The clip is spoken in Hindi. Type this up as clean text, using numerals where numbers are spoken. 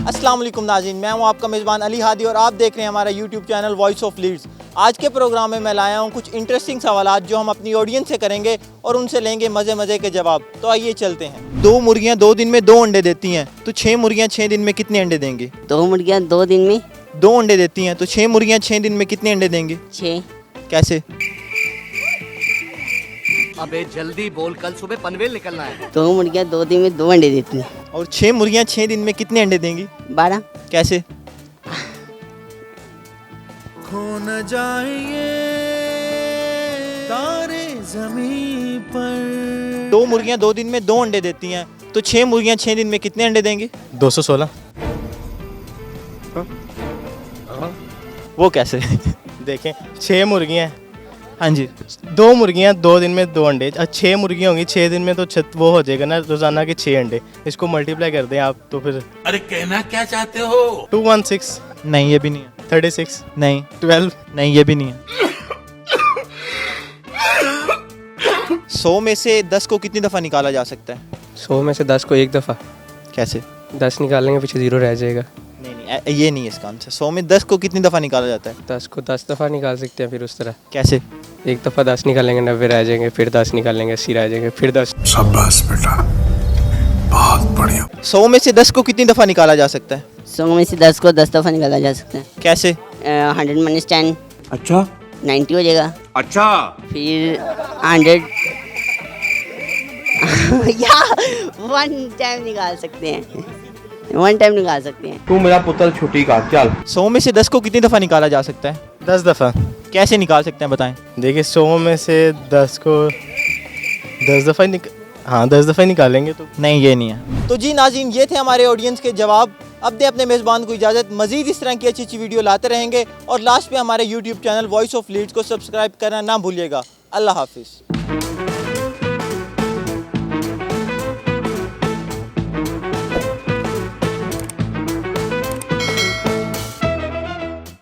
अस्सलाम वालेकुम नाज़रीन, मैं हूं आपका मेज़बान अली हादी और आप देख रहे हैं हमारा YouTube channel voice of leads. आज के प्रोग्राम में मैं लाया हूं कुछ इंटरेस्टिंग सवालात जो हम अपनी ऑडियंस से करेंगे और उनसे लेंगे मज़े मज़े के जवाब। तो आइए चलते हैं। 2 मुर्गियां 2 दिन में 2 अंडे देती हैं, तो 6 मुर्गियां 6 दिन में कितने अंडे देंगी? 2 मुर्गियाँ 2 दिन में 2 अंडे देती हैं, तो 6 मुर्गियां 6 दिन में कितने अंडे देंगी? 6। कैसे? अबे जल्दी बोल, कल सुबह पनवेल निकलना है। 2 मुर्गियाँ 2 दिन में 2 अंडे देती हैं। और 6 मुर्गियां 6 दिन में कितने अंडे देंगी? 12। कैसे? खो न जाएंगे तारे ज़मीं पर। 2 मुर्गियां 2 दिन में 2 अंडे देती हैं, तो 6 मुर्गियां 6 दिन में कितने अंडे देंगी? 216। वो कैसे? देखें 6 मुर्गियाँ, हाँ जी। 2 मुर्गियाँ 2 दिन में 2 अंडे। 6 मुर्गियाँ होंगी 6 दिन में, तो वो हो जाएगा ना रोजाना के 6 अंडे। इसको मल्टीप्लाई कर दें आप तो फिर अरे कहना क्या चाहते हो? 216, नहीं, ये भी नहीं है। 36, नहीं, 12। नहीं, ये भी नहीं है। 100 में से 10 को कितनी दफ़ा निकाला जा सकता है? 100 में से 10 को एक दफ़ा कैसे? 10 निकालेंगे, पीछे 0 रह जाएगा। नहीं नहीं, ये नहीं है इसका आंसर। 100 में 10 को कितनी दफ़ा निकाला जाता है? 10 को 10 दफ़ा निकाल सकते हैं फिर उस तरह। कैसे? एक दफ़ा 10 निकालेंगे 90 रह जाएंगे, फिर 10 निकालेंगे 80 रह जाएंगे, फिर 10। शाबाश बेटा, बहुत बढ़िया। 100 में से 10 को कितनी दफ़ा निकाला जा सकता है? 100 में से 10 को 10 दफ़ा निकाला जा सकता है। कैसे? 100 माइनस 10 अच्छा 90 हो जाएगा। अच्छा फिर 100 या 1 टाइम निकाल सकते हैं। 1 टाइम निकाल सकते हैं। तू मेरा पुत्र छुट्टी का चल। 100 में से 10 को कितनी दफ़ा निकाला जा सकता है? 10 दफ़ा। कैसे निकाल सकते हैं बताएं? देखिए 100 में से 10 को 10 दफ़ा हाँ 10 दफ़ा निकालेंगे तो नहीं, ये नहीं है। तो जी नाज़रीन, ये थे हमारे ऑडियंस के जवाब। अब दे अपने मेज़बान को इजाज़त। मज़ीद इस तरह की अच्छी अच्छी वीडियो लाते रहेंगे और लास्ट पे हमारे YouTube channel voice of leads को सब्सक्राइब करना ना भूलिएगा। अल्लाह हाफिज़।